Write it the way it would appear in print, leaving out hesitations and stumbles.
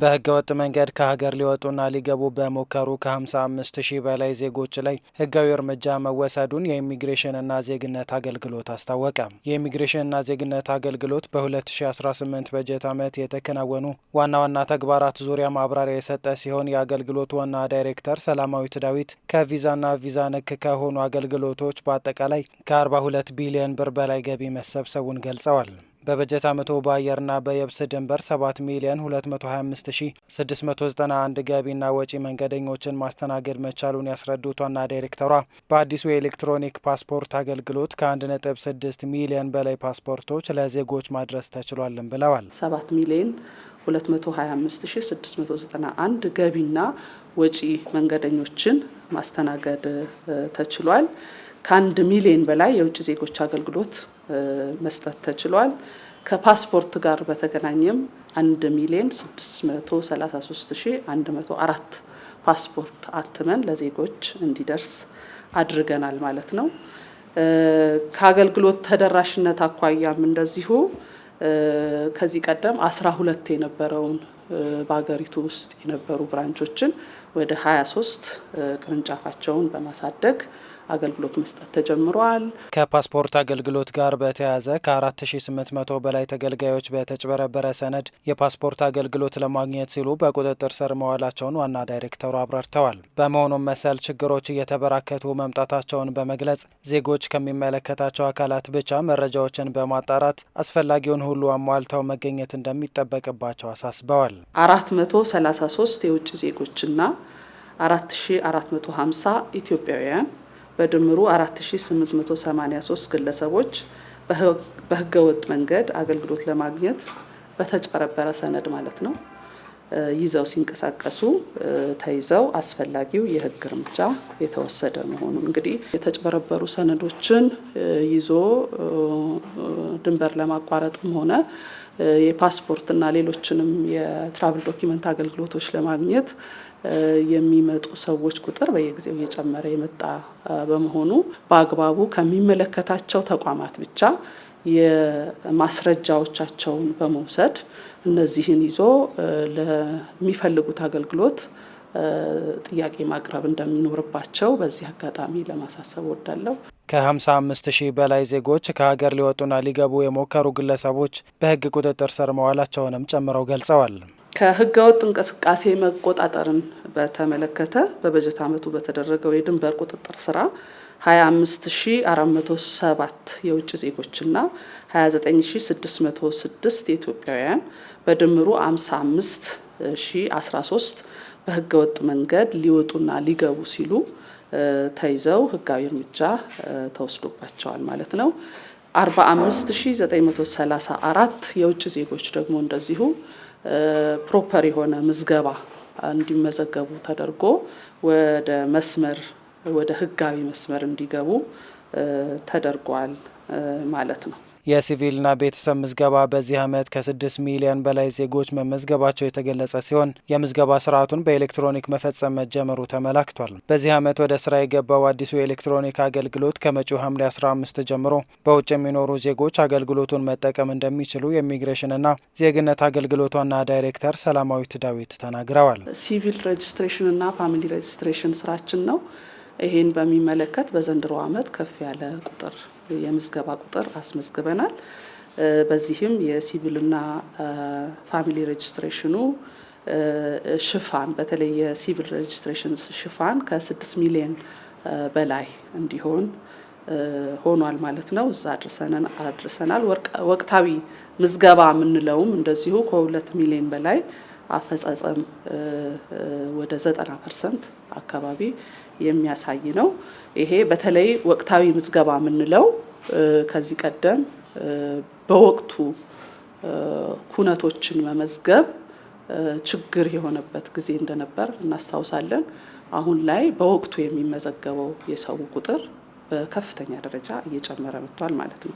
በህገወጥ መንገድ ከሀገር ሊወጡና ሊገቡ በሞከሩ ከ55,000 በላይ ዜጎች ላይ ህጋዊ እርምጃ መወሰዱን የኢሚግሬሽንና ዜግነት አገልግሎት አስታወቀ። የኢሚግሬሽንና ዜግነት አገልግሎት በ2018 በጀት ዓመት የተከናወኑ ዋና ዋና ተግባራት ዙሪያ ማብራሪያ የሰጠ ሲሆን የአገልግሎቱ ዋና ዳይሬክተር ሰላማዊት ዳዊት ከቪዛና ቪዛ ነክ ከሆኑ አገልግሎቶች በአጠቃላይ ከ42 ቢሊዮን ብር በላይ ገቢ መሰብሰቡን ገልጸዋል። በበጀት ዓመቱ በአየርና በየብስ ድንበር 7,225,691 ገቢና ወጪ መንገደኞችን ማስተናገድ መቻሉን ያስረዱት ዋና ዳይሬክተሯ በአዲሱ የኤሌክትሮኒክ ፓስፖርት አገልግሎት ከ1.6 ሚሊዮን በላይ ፓስፖርቶች ለዜጎች ማድረስ ተችሏልን ብለዋል። 7,225,691 ገቢና ወጪ መንገደኞችን ማስተናገድ ተችሏል። ከ1 ሚሊዮን በላይ የውጭ ዜጎች አገልግሎት መስጠት ተችሏል። ከፓስፖርት ጋር በተገናኘም 1,633,104 ፓስፖርት አትመን ለዜጎች እንዲደርስ አድርገናል ማለት ነው። ከአገልግሎት ተደራሽነት አኳያም እንደዚሁ ከዚህ ቀደም 12 የነበረውን በአገሪቱ ውስጥ የነበሩ ብራንቾችን ወደ 23 ቅርንጫፋቸውን በማሳደግ አገልግሎት መስጠት ተጀምሯል። ከፓስፖርት አገልግሎት ጋር በተያያዘ ከ4800 በላይ ተገልጋዮች በተጭበረበረ ሰነድ የፓስፖርት አገልግሎት ለማግኘት ሲሉ በቁጥጥር ስር መዋላቸውን ዋና ዳይሬክተሩ አብራርተዋል። በመሆኑም መሰል ችግሮች እየተበራከቱ መምጣታቸውን በመግለጽ ዜጎች ከሚመለከታቸው አካላት ብቻ መረጃዎችን በማጣራት አስፈላጊውን ሁሉ አሟልተው መገኘት እንደሚጠበቅባቸው አሳስበዋል። 433 የውጭ ዜጎችና 4450 ኢትዮጵያውያን በድምሩ 4883 ግለሰቦች በህገወጥ መንገድ አገልግሎት ለማግኘት በተጭበረበረ ሰነድ ማለት ነው ይዘው ሲንቀሳቀሱ ተይዘው አስፈላጊው የህግ እርምጃ የተወሰደ መሆኑን እንግዲህ የተጭበረበሩ ሰነዶችን ይዞ ድንበር ለማቋረጥም ሆነ የፓስፖርትና ሌሎችንም የትራቭል ዶክመንት አገልግሎቶች ለማግኘት የሚመጡ ሰዎች ቁጥር በየጊዜው እየጨመረ የመጣ በመሆኑ በአግባቡ ከሚመለከታቸው ተቋማት ብቻ የማስረጃዎቻቸውን በመውሰድ እነዚህን ይዞ ለሚፈልጉት አገልግሎት ጥያቄ ማቅረብ እንደሚኖርባቸው በዚህ አጋጣሚ ለማሳሰብ ወዳለሁ። ከ55,000 በላይ ዜጎች ከሀገር ሊወጡና ሊገቡ የሞከሩ ግለሰቦች በህግ ቁጥጥር ስር መዋላቸውንም ጨምረው ገልጸዋል። ከህገወጥ እንቅስቃሴ መቆጣጠርን በተመለከተ በበጀት ዓመቱ በተደረገው የድንበር ቁጥጥር ስራ 25,407 የውጭ ዜጎችና 29,606 የኢትዮጵያውያን በድምሩ 55,013 በህገወጥ መንገድ ሊወጡና ሊገቡ ሲሉ ተይዘው ህጋዊ እርምጃ ተወስዶባቸዋል ማለት ነው። 45,934 የውጭ ዜጎች ደግሞ እንደዚሁ ፕሮፐር የሆነ ምዝገባ እንዲመዘገቡ ተደርጎ ወደ ህጋዊ መስመር እንዲገቡ ተደርጓል ማለት ነው። የሲቪልና ቤተሰብ ምዝገባ በዚህ ዓመት ከ6 ሚሊዮን በላይ ዜጎች መመዝገባቸው የተገለጸ ሲሆን የምዝገባ ስርዓቱን በኤሌክትሮኒክ መፈጸም መጀመሩ ተመላክቷል። በዚህ ዓመት ወደ ስራ የገባው አዲሱ የኤሌክትሮኒክ አገልግሎት ከመጪው ሐምሌ 15 ጀምሮ በውጭ የሚኖሩ ዜጎች አገልግሎቱን መጠቀም እንደሚችሉ የኢሚግሬሽንና ዜግነት አገልግሎት ዋና ዳይሬክተር ሰላማዊት ዳዊት ተናግረዋል። ሲቪል ሬጅስትሬሽንና ፋሚሊ ሬጅስትሬሽን ስራችን ነው። ይህን በሚመለከት በዘንድሮ ዓመት ከፍ ያለ የምዝገባ ቁጥር አስመዝግበናል። በዚህም የሲቪልና ፋሚሊ ሬጅስትሬሽኑ ሽፋን በተለይ የሲቪል ሬጅስትሬሽን ሽፋን ከ6 ሚሊዮን በላይ እንዲሆን ሆኗል ማለት ነው። እዛ አድርሰናል። ወቅታዊ ምዝገባ የምንለውም እንደዚሁ ከ2 ሚሊዮን በላይ አፈጻጸም ወደ 90% አካባቢ የሚያሳይ ነው። ይሄ በተለይ ወቅታዊ ምዝገባ የምንለው ከዚህ ቀደም በወቅቱ ኩነቶችን መመዝገብ ችግር የሆነበት ጊዜ እንደነበር እናስታውሳለን። አሁን ላይ በወቅቱ የሚመዘገበው የሰው ቁጥር በከፍተኛ ደረጃ እየጨመረ መጥቷል ማለት ነው።